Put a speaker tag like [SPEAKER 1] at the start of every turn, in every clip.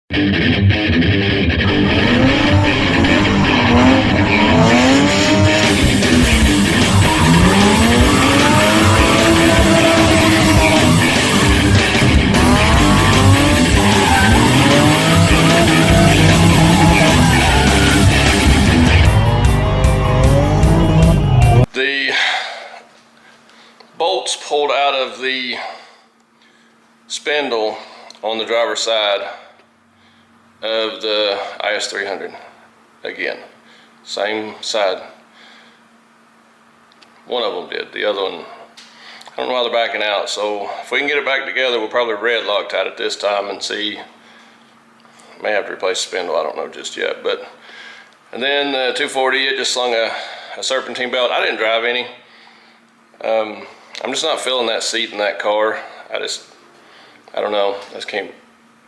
[SPEAKER 1] The bolts pulled out of the spindle on the driver's side of the IS300. Again, same side. One of them did. The other one, I don't know why they're backing out. So if we can get it back together, we'll probably red lock tight it this time and see. May have to replace the spindle. I don't know just yet. But and then 240, it just slung a serpentine belt. I didn't drive any. I'm just not feeling that seat in that car. I don't know. I just can't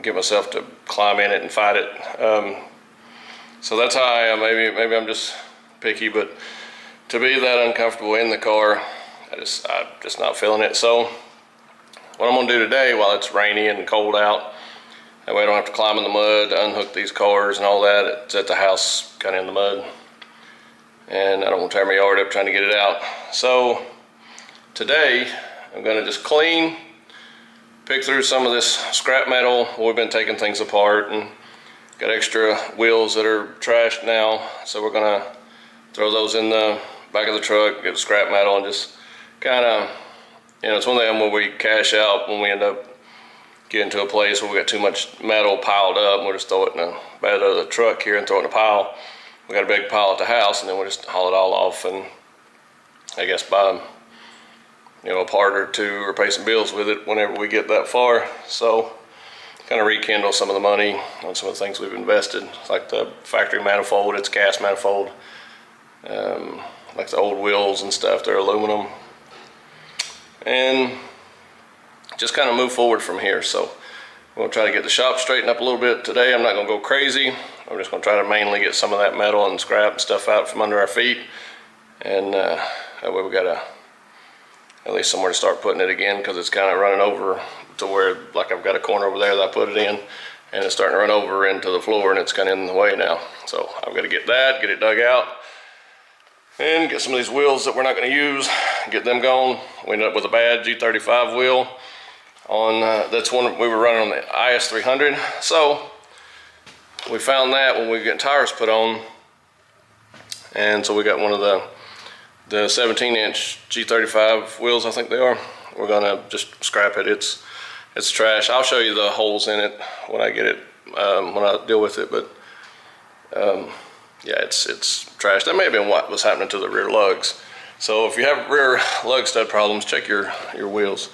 [SPEAKER 1] get myself to climb in it and fight it. So that's how I am. Maybe I'm just picky, but to be that uncomfortable in the car, I'm just not feeling it. So what I'm gonna do today, while it's rainy and cold out, that way I don't have to climb in the mud, unhook these cars and all that. It's at the house, kind of in the mud, and I don't want to tear my yard up trying to get it out. So today I'm gonna just clean, pick through some of this scrap metal. We've been taking things apart and got extra wheels that are trashed now, so we're gonna throw those in the back of the truck, get the scrap metal, and just kind of, it's one of them where we cash out when we end up getting to a place where we got too much metal piled up, and we'll just throw it in the bed of the truck here and throw it in a pile. We got a big pile at the house, and then we'll just haul it all off and I guess buy a part or two or pay some bills with it whenever we get that far. So kind of rekindle some of the money on some of the things we've invested, like the factory manifold. It's gas manifold, like the old wheels and stuff, they're aluminum, and just kind of move forward from here. So we'll try to get the shop straightened up a little bit today. I'm not gonna go crazy. I'm just gonna try to mainly get some of that metal and scrap and stuff out from under our feet, and that way we got at least somewhere to start putting it again, because it's kind of running over to where, like, I've got a corner over there that I put it in, and it's starting to run over into the floor, and it's kind of in the way now. So I've got to get it dug out, and get some of these wheels that we're not going to use, get them gone. We ended up with a bad G35 wheel on, that's one we were running on the IS300. So we found that when we were getting tires put on, and so we got one of the 17-inch G35 wheels, I think they are. We're gonna just scrap it. It's trash. I'll show you the holes in it when I get it, when I deal with it. But yeah, it's trash. That may have been what was happening to the rear lugs. So if you have rear lug stud problems, check your wheels.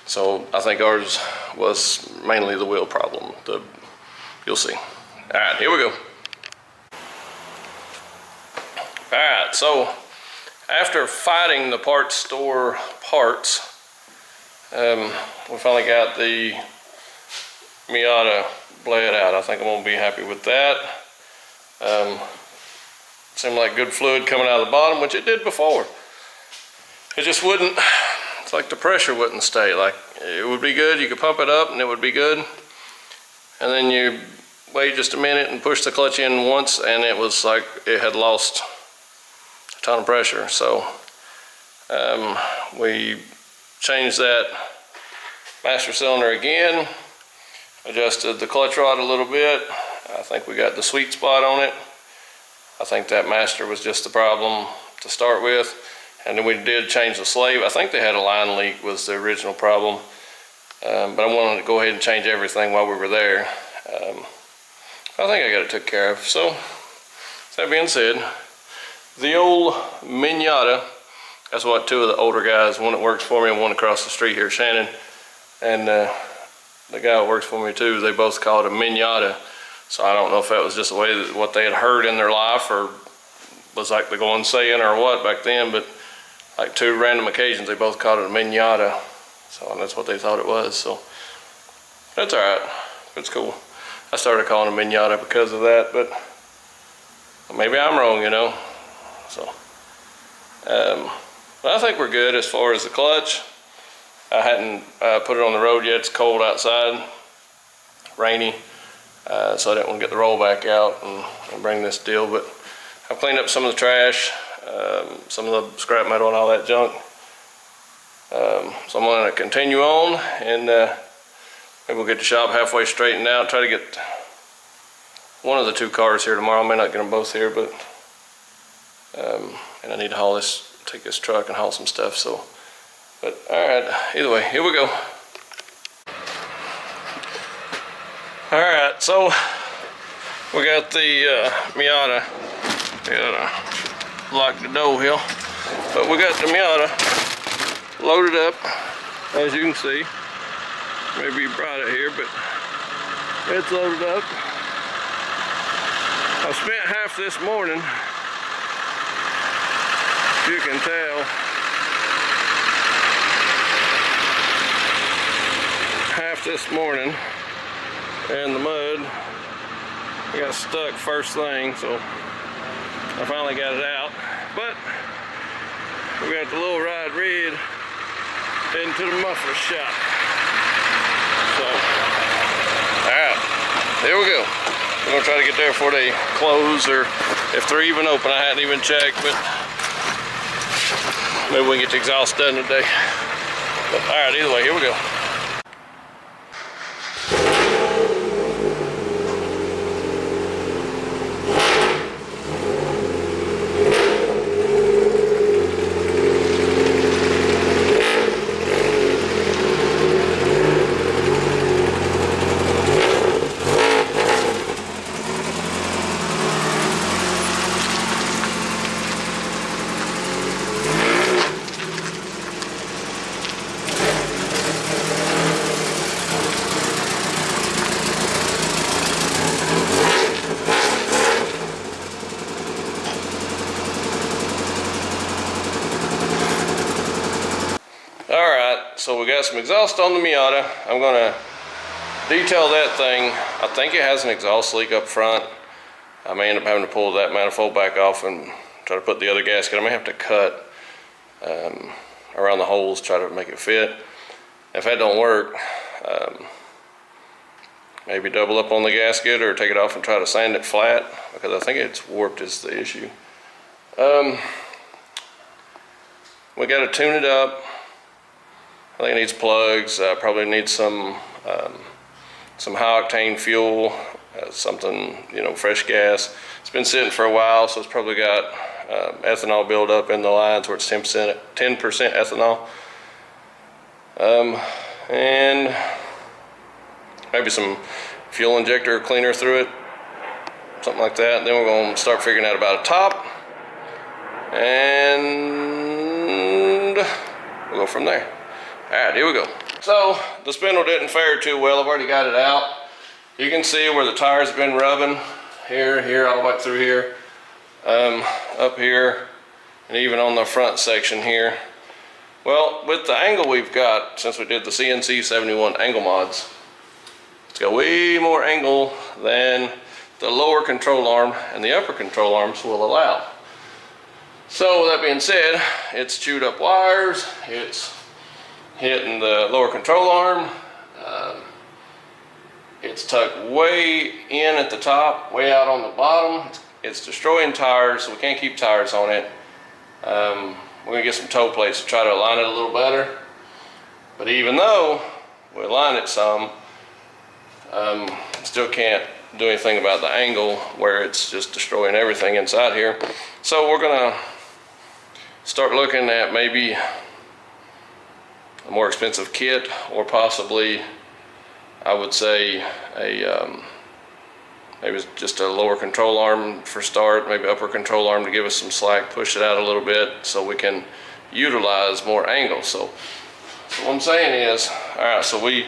[SPEAKER 1] So I think ours was mainly the wheel problem. You'll see. All right, here we go. All right, so after fighting the parts store parts, we finally got the Miata bled out. I think I'm gonna be happy with that. Seemed like good fluid coming out of the bottom, which it did before. It just wouldn't, it's like the pressure wouldn't stay. Like, it would be good, you could pump it up and it would be good. And then you wait just a minute and push the clutch in once, and it was like it had lost a ton of pressure. So we changed that master cylinder again, adjusted the clutch rod a little bit. I think we got the sweet spot on it. I think that master was just the problem to start with, and then we did change the slave. I think they had a line leak was the original problem, but I wanted to go ahead and change everything while we were there. I think I got it took care of. So that being said, the old Miata, that's what two of the older guys, one that works for me and one across the street here, Shannon, and the guy that works for me too, they both call it a Miata. So I don't know if that was just the way that what they had heard in their life, or was like the going saying or what back then, but like two random occasions they both called it a Miata. So that's what they thought it was. So that's all right. It's cool. I started calling it a Miata because of that, but maybe I'm wrong, you know. So but I think we're good as far as the clutch. I hadn't put it on the road yet. It's cold outside, rainy. so I didn't want to get the rollback out and bring this deal. But I've cleaned up some of the trash, some of the scrap metal and all that junk. So I'm going to continue on, and maybe we'll get the shop halfway straightened out. Try to get one of the two cars here tomorrow. I may not get them both here, but and I need to take this truck and haul some stuff. So, but all right. Either way, here we go. All right, so we got the Miata. Gotta lock the door here, but we got the Miata loaded up, as you can see. Maybe bright out here, but it's loaded up. I spent half this morning, you can tell, half this morning in the mud. I got stuck first thing, so I finally got it out. But we got the little ride red into the muffler shop. So, alright, here we go. We're gonna try to get there before they close, or if they're even open. I hadn't even checked, but maybe we can get the exhaust done today. But alright, either way, here we go. So we got some exhaust on the Miata. I'm gonna detail that thing. I think it has an exhaust leak up front. I may end up having to pull that manifold back off and try to put the other gasket. I may have to cut around the holes, try to make it fit. If that don't work, maybe double up on the gasket or take it off and try to sand it flat, because I think it's warped is the issue. We got to tune it up. I think it needs plugs, probably needs some high octane fuel, something, fresh gas. It's been sitting for a while, so it's probably got ethanol buildup in the lines where it's 10% ethanol. And maybe some fuel injector cleaner through it, something like that. Then we're going to start figuring out about a top, and we'll go from there. All right, here we go. So the spindle didn't fare too well. I've already got it out. You can see where the tires have been rubbing, here, all the way through here, up here, and even on the front section here. Well, with the angle we've got, since we did the CNC 71 angle mods, it's got way more angle than the lower control arm and the upper control arms will allow. So with that being said, it's chewed up wires, it's hitting the lower control arm, it's tucked way in at the top, way out on the bottom. It's destroying tires, so we can't keep tires on it. We're gonna get some toe plates to try to align it a little better. But even though we align it some, still can't do anything about the angle where it's just destroying everything inside here. So we're gonna start looking at maybe a more expensive kit, or possibly, I would say, maybe just a lower control arm for start, maybe upper control arm to give us some slack, push it out a little bit so we can utilize more angle. So what I'm saying is, all right, so we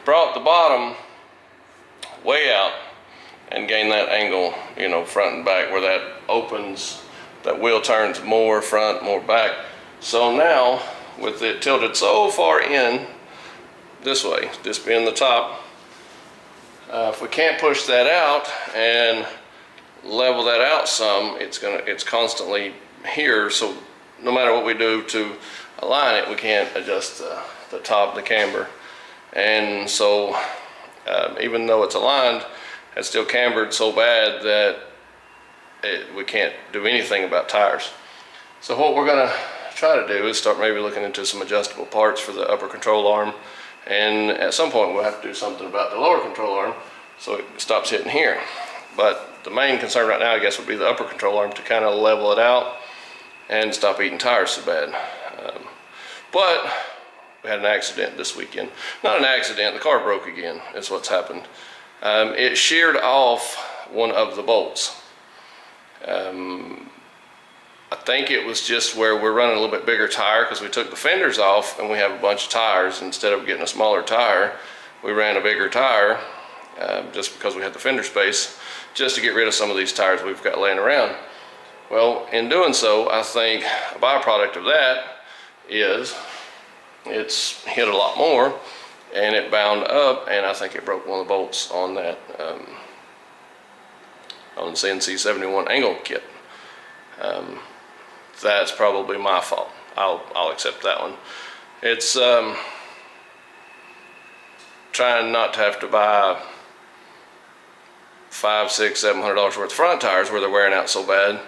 [SPEAKER 1] brought the bottom way out and gained that angle, front and back, where that opens, that wheel turns more front, more back. So now, with it tilted so far in this way, this being the top, if we can't push that out and level that out some, it's constantly here. So no matter what we do to align it, we can't adjust the top of the camber. And so even though it's aligned, had still cambered so bad that we can't do anything about tires. So what we're gonna try to do is start maybe looking into some adjustable parts for the upper control arm, and at some point we'll have to do something about the lower control arm so it stops hitting here. But the main concern right now, I guess, would be the upper control arm to kind of level it out and stop eating tires so bad. But we had an accident this weekend. Not an accident, the car broke again, is what's happened. It sheared off one of the bolts. I think it was just where we're running a little bit bigger tire, because we took the fenders off and we have a bunch of tires. Instead of getting a smaller tire, we ran a bigger tire just because we had the fender space, just to get rid of some of these tires we've got laying around. Well, in doing so, I think a byproduct of that is it's hit a lot more and it bound up, and I think it broke one of the bolts on that on the CNC 71 angle kit. That's probably my fault. I'll accept that one. It's trying not to have to buy $500, $600, $700 worth of front tires where they're wearing out so bad,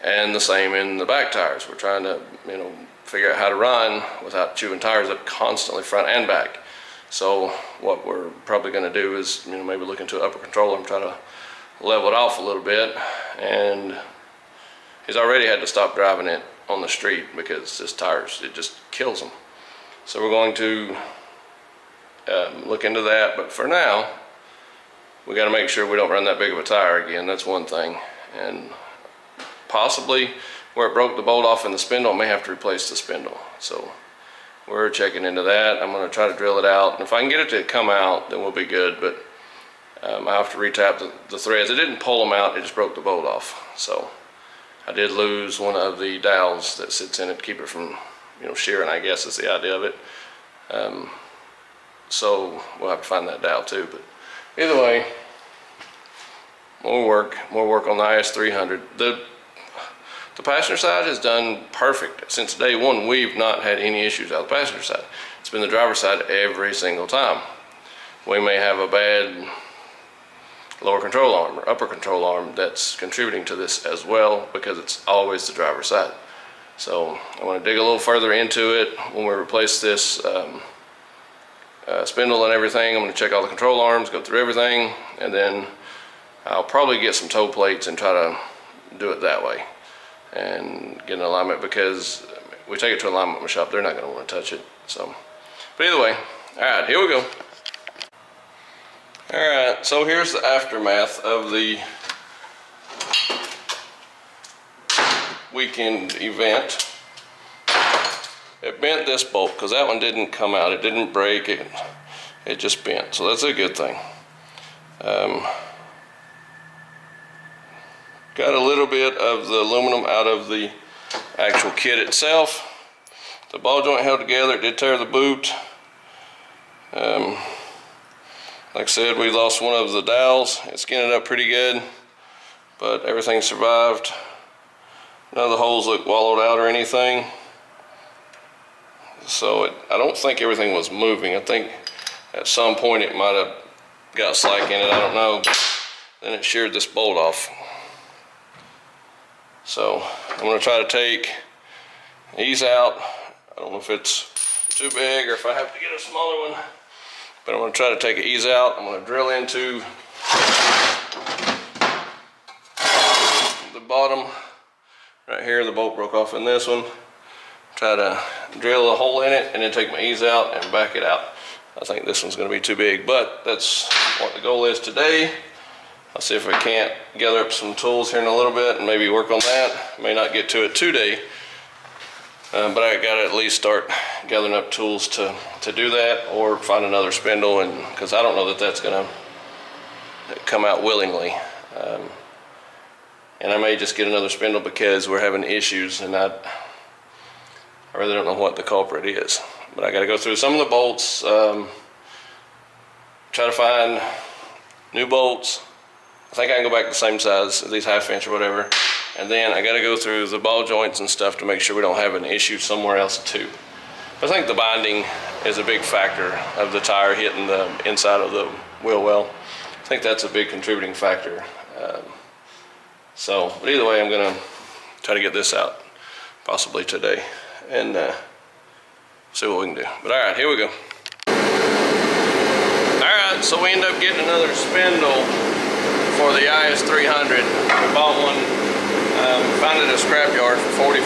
[SPEAKER 1] and the same in the back tires. We're trying to, figure out how to run without chewing tires up constantly, front and back. So what we're probably going to do is, maybe look into an upper controller and try to level it off a little bit. And he's already had to stop driving it on the street because his tires, it just kills them. So we're going to look into that. But for now, we got to make sure we don't run that big of a tire again. That's one thing. And possibly where it broke the bolt off in the spindle, I may have to replace the spindle. So we're checking into that. I'm going to try to drill it out, and if I can get it to come out, then we'll be good. But I have to retap the threads. It didn't pull them out, it just broke the bolt off. So I did lose one of the dowels that sits in it to keep it from shearing, I guess is the idea of it. So we'll have to find that dowel too. But either way, more work on the IS300. The passenger side has done perfect. Since day one, we've not had any issues out of the passenger side. It's been the driver's side every single time. We may have a bad lower control arm or upper control arm that's contributing to this as well, because it's always the driver's side. So I want to dig a little further into it when we replace this spindle and everything. I'm going to check all the control arms, go through everything, and then I'll probably get some toe plates and try to do it that way and get an alignment, because we take it to an alignment shop, they're not going to want to touch it. So, but either way, all right, here we go. All right, so here's the aftermath of the weekend event. It bent this bolt, because that one didn't come out. It didn't break, it just bent, so that's a good thing. Got a little bit of the aluminum out of the actual kit itself. The ball joint held together. It did tear the boot. Like I said, we lost one of the dowels. It skinned it up pretty good, but everything survived. None of the holes look wallowed out or anything. So I don't think everything was moving. I think at some point it might have got slack in it. I don't know. Then it sheared this bolt off. So I'm going to try to take these out. I don't know if it's too big or if I have to get a smaller one, but I'm going to try to take these out. I'm going to drill into the bottom right here. The bolt broke off in this one. Try to drill a hole in it and then take my ease out and back it out. I think this one's going to be too big, but that's what the goal is today. I'll see if I can't gather up some tools here in a little bit and maybe work on that. May not get to it today, but I got to at least start gathering up tools to do that, or find another spindle, and because I don't know that that's going to come out willingly. And I may just get another spindle because we're having issues, and I really don't know what the culprit is. But I got to go through some of the bolts, try to find new bolts. I think I can go back to the same size, at least 1/2 inch or whatever. And then I got to go through the ball joints and stuff to make sure we don't have an issue somewhere else too. I think the binding is a big factor of the tire hitting the inside of the wheel well. I think that's a big contributing factor. But either way, I'm gonna try to get this out possibly today and see what we can do. But all right, here we go. All right, so we end up getting another spindle for the IS300. We bought one, found it at a scrapyard for $45.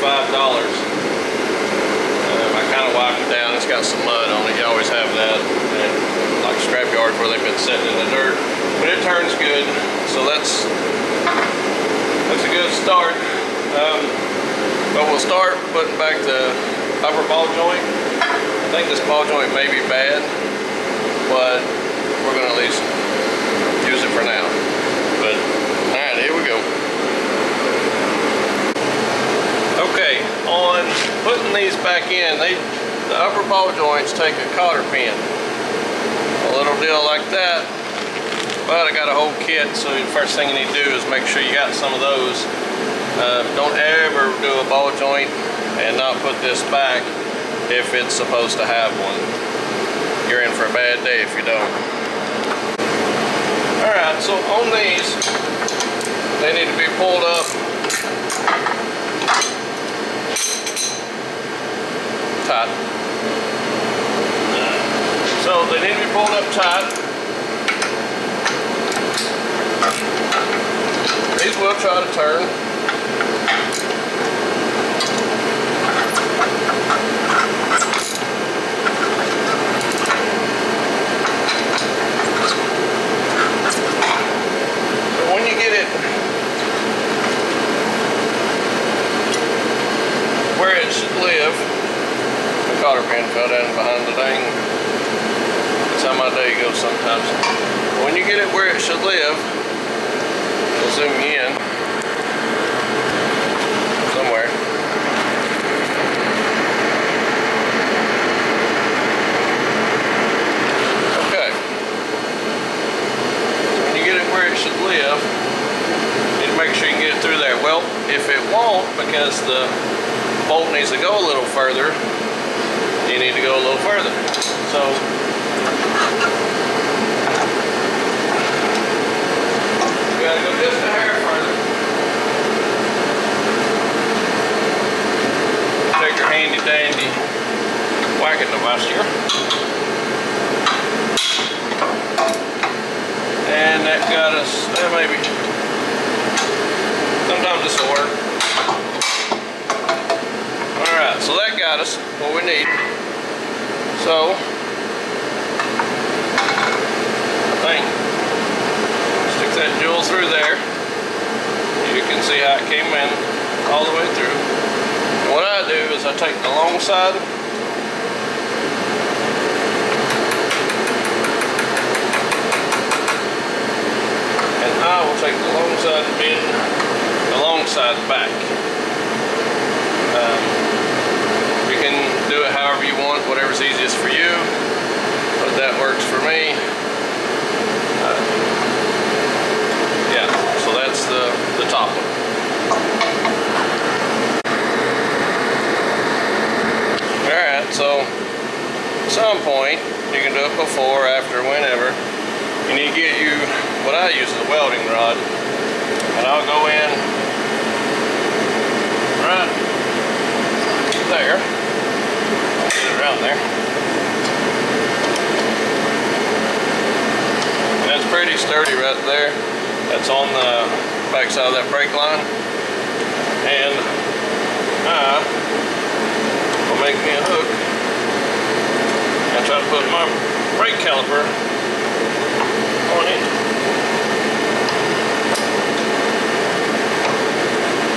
[SPEAKER 1] I kind of wiped it down. It's got some mud on it. You always have that. And like scrapyards where they've been sitting in the dirt. But it turns good, so that's a good start. But we'll start putting back the upper ball joint. I think this ball joint may be bad, but we're gonna at least use it for now. But all right, here we go. Okay, on putting these back in, the upper ball joints take a cotter pin, a little deal like that. But I got a whole kit, so the first thing you need to do is make sure you got some of those. Don't ever do a ball joint and not put this back if it's supposed to have one. You're in for a bad day if you don't. Alright, so on these, they need to be pulled up tight. So they need to be pulled up tight. These will try to turn. But when you get it where it should live, the cotter pin fell down behind the dang. That's how my day goes sometimes. When you get it where it should live, we'll zoom in somewhere. Okay. When you get it where it should live, you need to make sure you can get it through there. Well, if it won't, because the bolt needs to go a little further, you need to go a little further. So gotta go just a hair further. Take your handy dandy whacking device here. And that got us, maybe, sometimes this will work. Alright, so that got us what we need. So, I think that jewel through there. You can see how it came in all the way through. And what I do is I take the long side and I will take the long side and bend the long side back. You can do it however you want, whatever's easiest for you, but that works for me. Yeah, so that's the top one. Alright, so at some point, you can do it before, after, whenever. You need to get you, what I use is a welding rod. And I'll go in right there. Get it around there. And that's pretty sturdy right there. That's on the back side of that brake line. And I will make me a hook and try to put my brake caliper on it.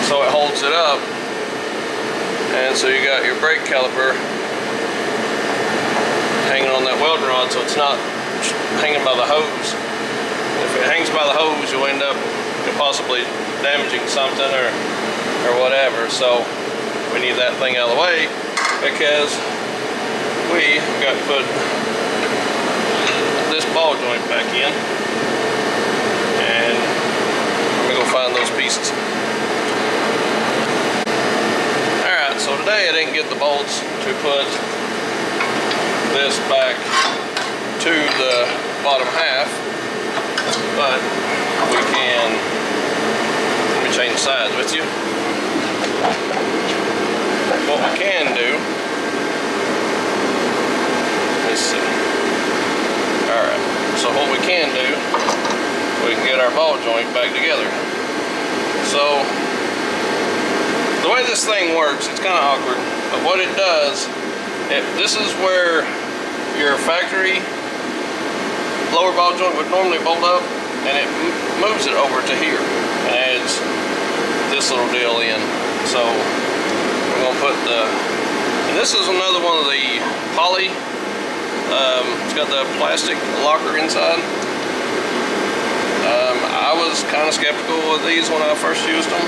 [SPEAKER 1] So it holds it up. And so you got your brake caliper hanging on that welding rod, so it's not hanging by the hose. If it hangs by the hose, you'll end up possibly damaging something or whatever. So we need that thing out of the way because we got to put this ball joint back in. And let me go find those pieces. Alright, so today I didn't get the bolts to put this back to the bottom half. but we can, let me change sides with you. What we can do, let's see. Alright, so what we can do, we can get our ball joint back together. So, the way this thing works, it's kind of awkward, but what it does, this is where your factory lower ball joint would normally bolt up, and it moves it over to here and adds this little deal in. So we're going to put and this is another one of the poly, it's got the plastic locker inside. I was kind of skeptical of these when I first used them.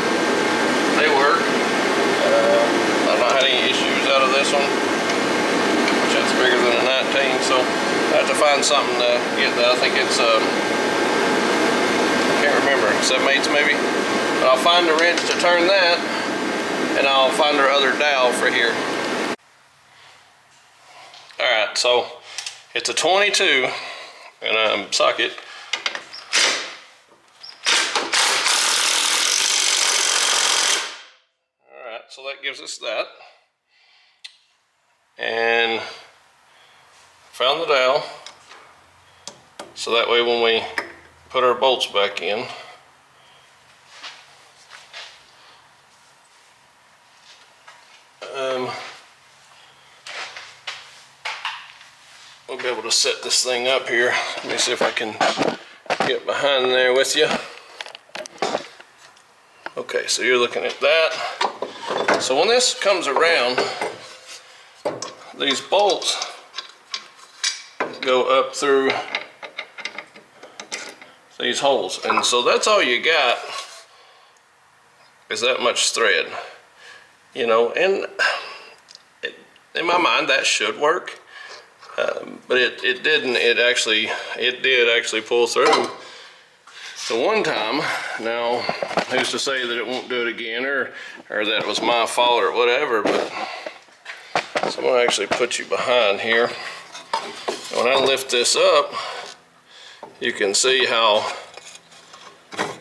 [SPEAKER 1] They work. I've not had any issues out of this one, which is bigger than a 19, so I have to find something to get that. I think it's, I can't remember, 7/8 maybe. But I'll find the wrench to turn that, and I'll find our other dowel for here. Alright, so it's a 22 and socket. Alright, so that gives us that. And found the dowel, so that way when we put our bolts back in, we'll be able to set this thing up here. Let me see if I can get behind there with you. Okay, so you're looking at that. So when this comes around, these bolts go up through these holes, and so that's all you got is that much thread, you know. And in my mind that should work, but it didn't. It did actually pull through the one time. Now who's to say that it won't do it again, or that it was my fault or whatever. But so I'm gonna actually put you behind here. When I lift this up, you can see how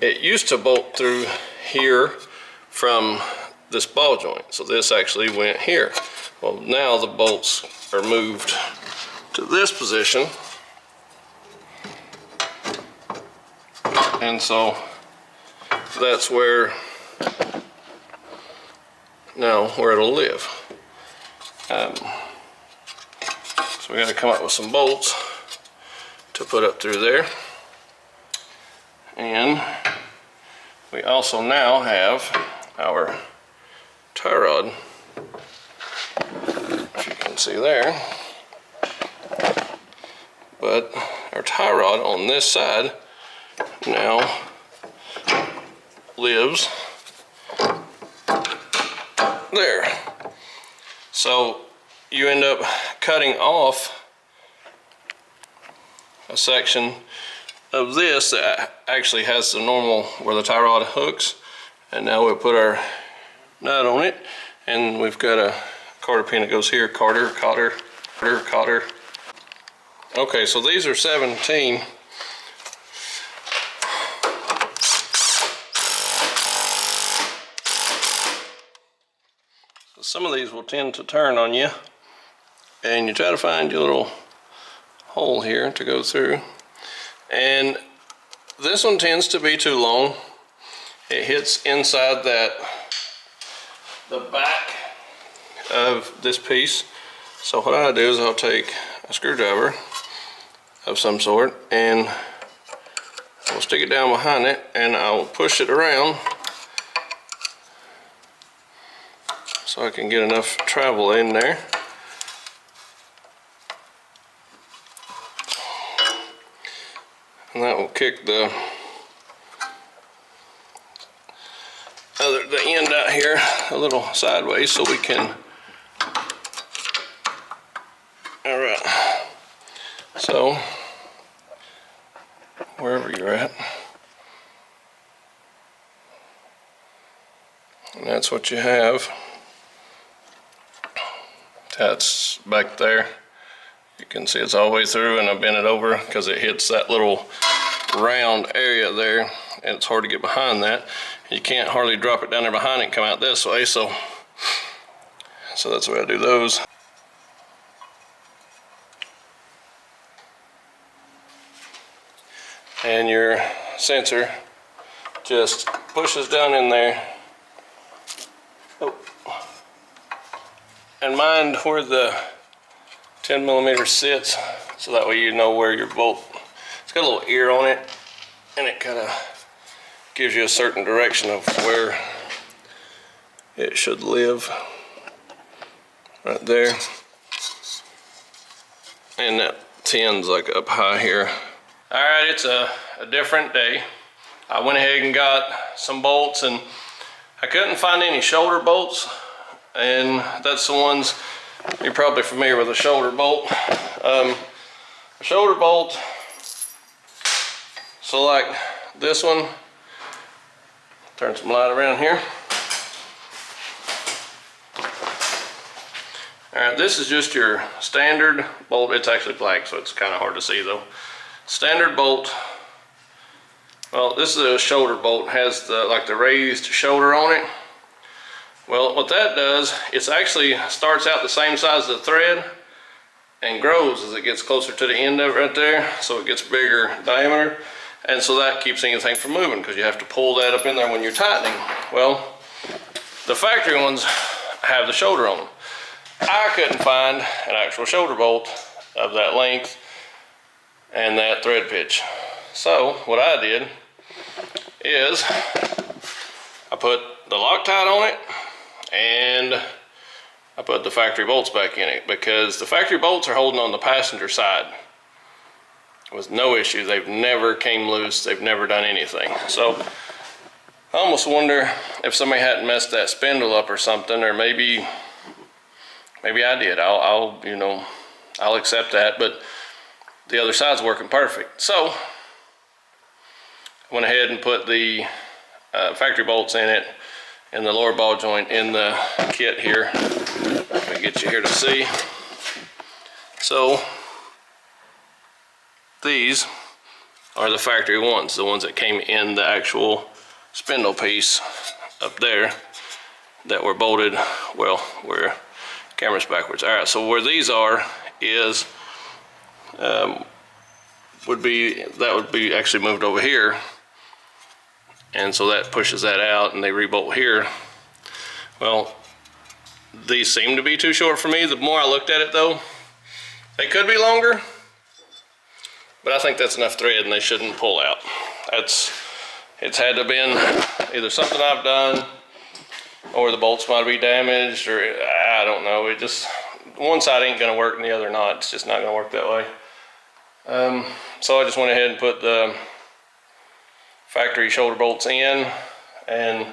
[SPEAKER 1] it used to bolt through here from this ball joint. So this actually went here. Well, now the bolts are moved to this position. And so that's where it'll live. So we got to come up with some bolts to put up through there. And we also now have our tie rod, if you can see there. But our tie rod on this side now lives there. So you end up cutting off a section of this that actually has the normal where the tie rod hooks, and now we'll put our nut on it, and we've got a cotter pin that goes here. Cotter. Okay, so these are 17. So some of these will tend to turn on you, and you try to find your little hole here to go through. And this one tends to be too long. It hits inside the back of this piece. So what I do is I'll take a screwdriver of some sort, and I'll stick it down behind it, and I'll push it around so I can get enough travel in there. And that will kick the end out here a little sideways so we can. All right. So wherever you're at, and that's what you have. That's back there. You can see it's all the way through, and I bent it over because it hits that little round area there, and it's hard to get behind that. You can't hardly drop it down there behind it and come out this way, so that's the way I do those. And your sensor just pushes down in there. Oh. And mind where the 10mm sits, so that way you know where your bolt. It's got a little ear on it, and it kind of gives you a certain direction of where it should live. Right there. And that 10's like up high here. Alright, it's a different day. I went ahead and got some bolts, and I couldn't find any shoulder bolts, and that's the ones, you're probably familiar with a shoulder bolt. A shoulder bolt, so like this one, turn some light around here. Alright, this is just your standard bolt. It's actually black, so it's kind of hard to see though. Standard bolt. Well, this is a shoulder bolt. It has the raised shoulder on it. Well, what that does, it actually starts out the same size as the thread and grows as it gets closer to the end of it right there, so it gets bigger diameter, and so that keeps anything from moving because you have to pull that up in there when you're tightening. Well, the factory ones have the shoulder on them. I couldn't find an actual shoulder bolt of that length and that thread pitch. So what I did is I put the Loctite on it, and I put the factory bolts back in it, because the factory bolts are holding on the passenger side with no issue. They've never came loose. They've never done anything. So I almost wonder if somebody hadn't messed that spindle up or something, or maybe I did. I'll accept that, but the other side's working perfect. So I went ahead and put the factory bolts in it, and the lower ball joint in the kit here. Let me get you here to see. So these are the factory ones, the ones that came in the actual spindle piece up there that were bolted, well, where camera's backwards. All right, so where these are is would be actually moved over here, and so that pushes that out, and they rebolt here. Well, these seem to be too short for me. The more I looked at it though, they could be longer, but I think that's enough thread and they shouldn't pull out. It's had to have been either something I've done, or the bolts might be damaged, or I don't know. It just, one side ain't gonna work and the other not. It's just not gonna work that way. So I just went ahead and put the factory shoulder bolts in and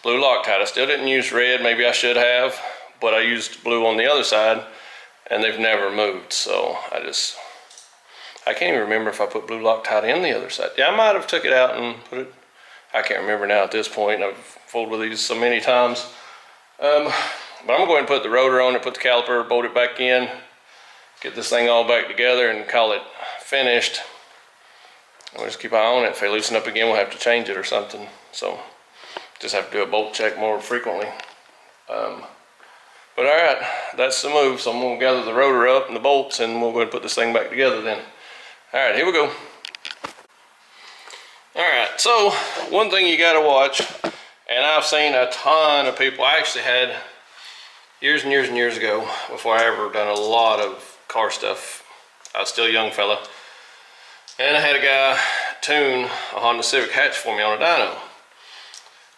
[SPEAKER 1] blue Loctite. I still didn't use red, maybe I should have, but I used blue on the other side, and they've never moved. So I can't even remember if I put blue Loctite in the other side. Yeah, I might have took it out and put it, I can't remember now at this point. I've fooled with these so many times. But I'm gonna go ahead and put the rotor on it, put the caliper, bolt it back in, get this thing all back together and call it finished. We'll just keep an eye on it. If they loosen up again, we'll have to change it or something. So just have to do a bolt check more frequently. But all right, that's the move. So I'm gonna gather the rotor up and the bolts, and we'll go ahead and put this thing back together then. All right, here we go. All right, so one thing you gotta watch, and I've seen a ton of people, I actually had years and years and years ago, before I ever done a lot of car stuff, I was still a young fella, and I had a guy tune a Honda Civic hatch for me on a dyno.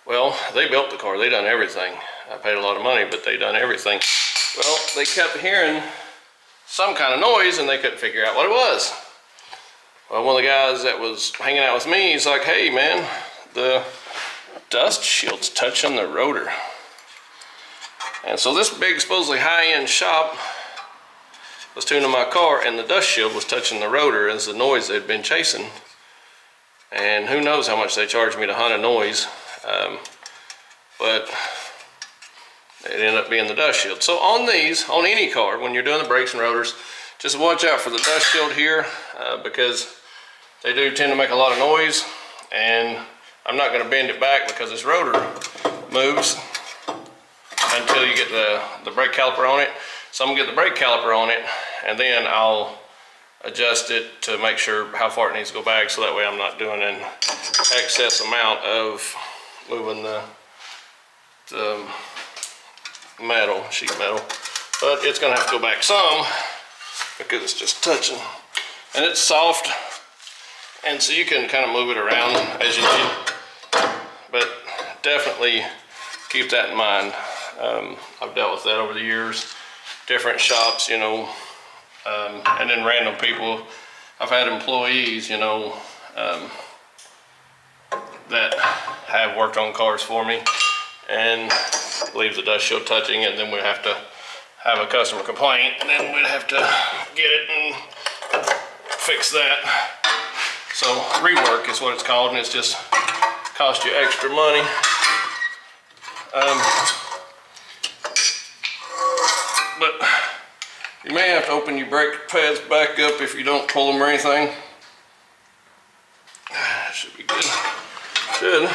[SPEAKER 1] Well, they built the car, they done everything. I paid a lot of money, but they done everything. Well, they kept hearing some kind of noise and they couldn't figure out what it was. Well, one of the guys that was hanging out with me, he's like, hey man, the dust shield's touching the rotor. And so this big, supposedly high-end shop was tuning my car, and the dust shield was touching the rotor as the noise they'd been chasing. And who knows how much they charged me to hunt a noise, but it ended up being the dust shield. So on these, on any car, when you're doing the brakes and rotors, just watch out for the dust shield here, because they do tend to make a lot of noise, and I'm not going to bend it back because this rotor moves until you get the brake caliper on it. So I'm going to get the brake caliper on it, and then I'll adjust it to make sure how far it needs to go back, so that way I'm not doing an excess amount of moving the sheet metal. But it's going to have to go back some because it's just touching. And it's soft, and so you can kind of move it around as you need. But definitely keep that in mind. I've dealt with that over the years. Different shops, you know, and then random people. I've had employees, you know, that have worked on cars for me and leaves the dust shield touching, and then we have to have a customer complaint, and then we'd have to get it and fix that. So rework is what it's called, and it's just cost you extra money. But you may have to open your brake pads back up if you don't pull them or anything. Should be good. Should.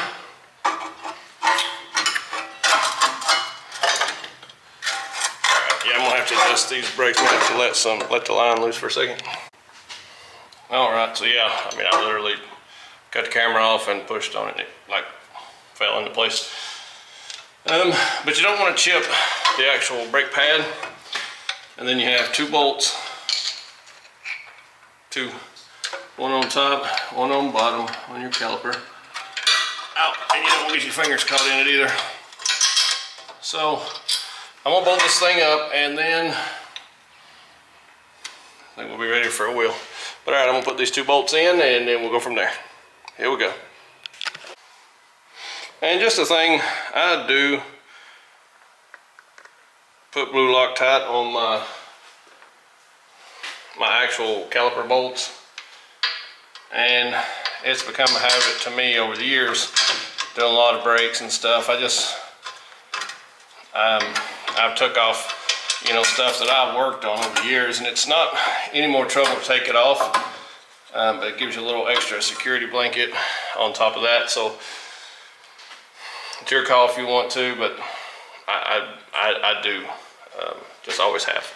[SPEAKER 1] I'm gonna have to adjust these brakes. I'm gonna have to let the line loose for a second. All right, so yeah, I mean, I literally cut the camera off and pushed on it, and it like fell into place. But you don't want to chip the actual brake pad, and then you have two bolts, one on top, one on bottom on your caliper. Out, and you don't want to get your fingers caught in it either. So I'm gonna bolt this thing up, and then I think we'll be ready for a wheel. But all right, I'm gonna put these two bolts in, and then we'll go from there. Here we go. And just a thing I do, put blue Loctite on my actual caliper bolts, and it's become a habit to me over the years, doing a lot of brakes and stuff. I've took off, you know, stuff that I've worked on over the years, and it's not any more trouble to take it off, but it gives you a little extra security blanket on top of that. So it's your call if you want to, but I do, just always have.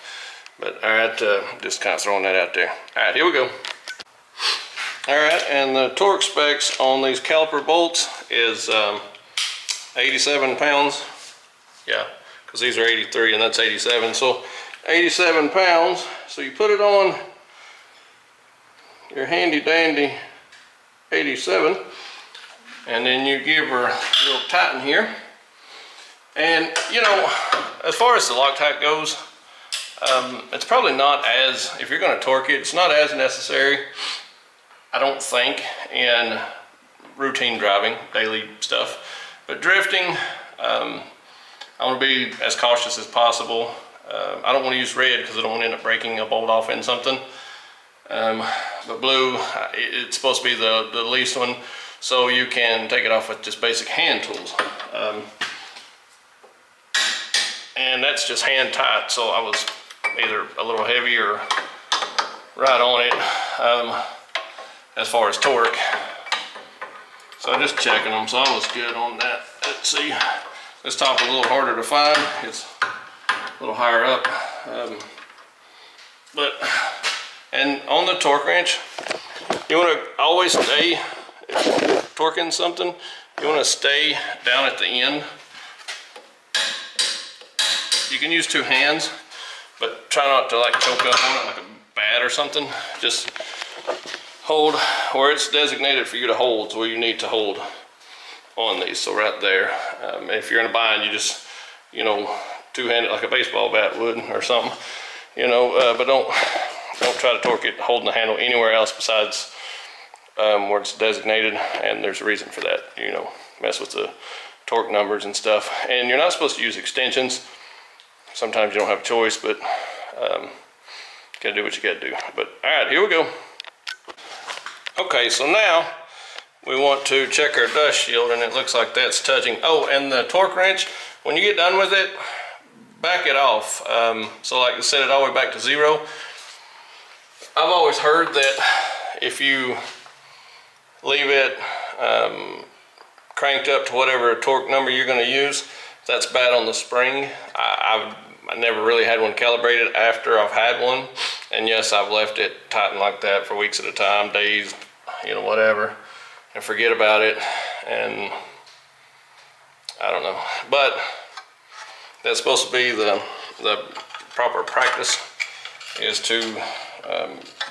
[SPEAKER 1] But all right, just kind of throwing that out there. All right, here we go. All right, and the torque specs on these caliper bolts is 87 pounds. Yeah, because these are 83 and that's 87. So 87 pounds. So you put it on your handy dandy 87, and then you give her a little tighten here. And you know, as far as the Loctite goes, it's probably not as, if you're going to torque it, it's not as necessary, I don't think, in routine driving, daily stuff. But drifting, I want to be as cautious as possible. I don't want to use red because I don't want to end up breaking a bolt off in something. But blue, it's supposed to be the least one, so you can take it off with just basic hand tools. And that's just hand tight, so I was either a little heavy or right on it as far as torque. So I'm just checking them, so I was good on that. Let's see. This top is a little harder to find. It's a little higher up. And on the torque wrench, you want to always stay, if you're torquing something, you want to stay down at the end. You can use two hands, but try not to like choke up on it like a bat or something. Just hold where it's designated for you to hold, is where you need to hold on these. So right there. If you're in a bind, you just, you know, two-handed like a baseball bat would or something, you know, but don't try to torque it holding the handle anywhere else besides where it's designated, and there's a reason for that. You know, mess with the torque numbers and stuff. And you're not supposed to use extensions. Sometimes you don't have a choice, but gotta do what you gotta do. But all right, here we go. Okay, so now we want to check our dust shield, and it looks like that's touching. Oh, and the torque wrench, when you get done with it, back it off. So like set it all the way back to 0. I've always heard that if you leave it cranked up to whatever torque number you're going to use. If that's bad on the spring, I never really had one calibrated after I've had one, and yes, I've left it tightened like that for weeks at a time, days, you know, whatever, and forget about it, and I don't know. But that's supposed to be the proper practice, is to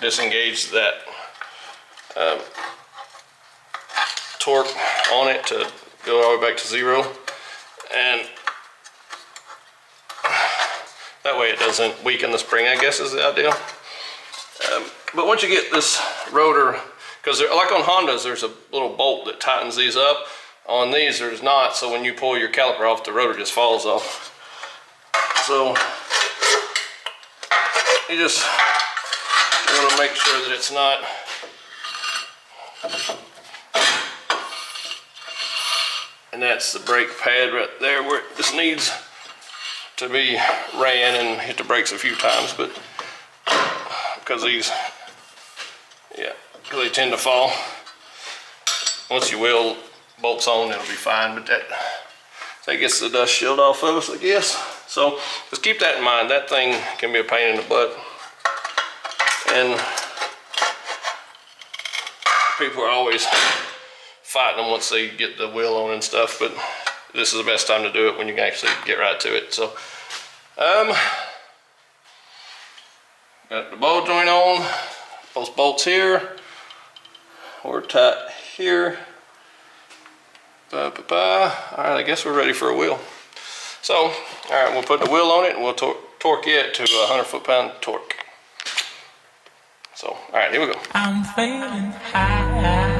[SPEAKER 1] disengage that torque on it to go all the way back to 0, and that way it doesn't weaken the spring, I guess, is the idea. But once you get this rotor, because like on Hondas, there's a little bolt that tightens these up. On these, there's not, so when you pull your caliper off, the rotor just falls off. So you just want to make sure that it's not and that's the brake pad right there where it just needs to be ran and hit the brakes a few times, but because these, yeah, because they tend to fall. Once your wheel bolts on, it'll be fine, but that gets the dust shield off of us, I guess. So just keep that in mind. That thing can be a pain in the butt, and people are always fighting them once they get the wheel on and stuff, but this is the best time to do it, when you can actually get right to it. So got the ball joint on, both bolts here, we're tight here. All right, I guess we're ready for a wheel. So, all right, we'll put the wheel on it and we'll torque it to 100 foot-pound torque. So, all right, here we go. I'm feeling high.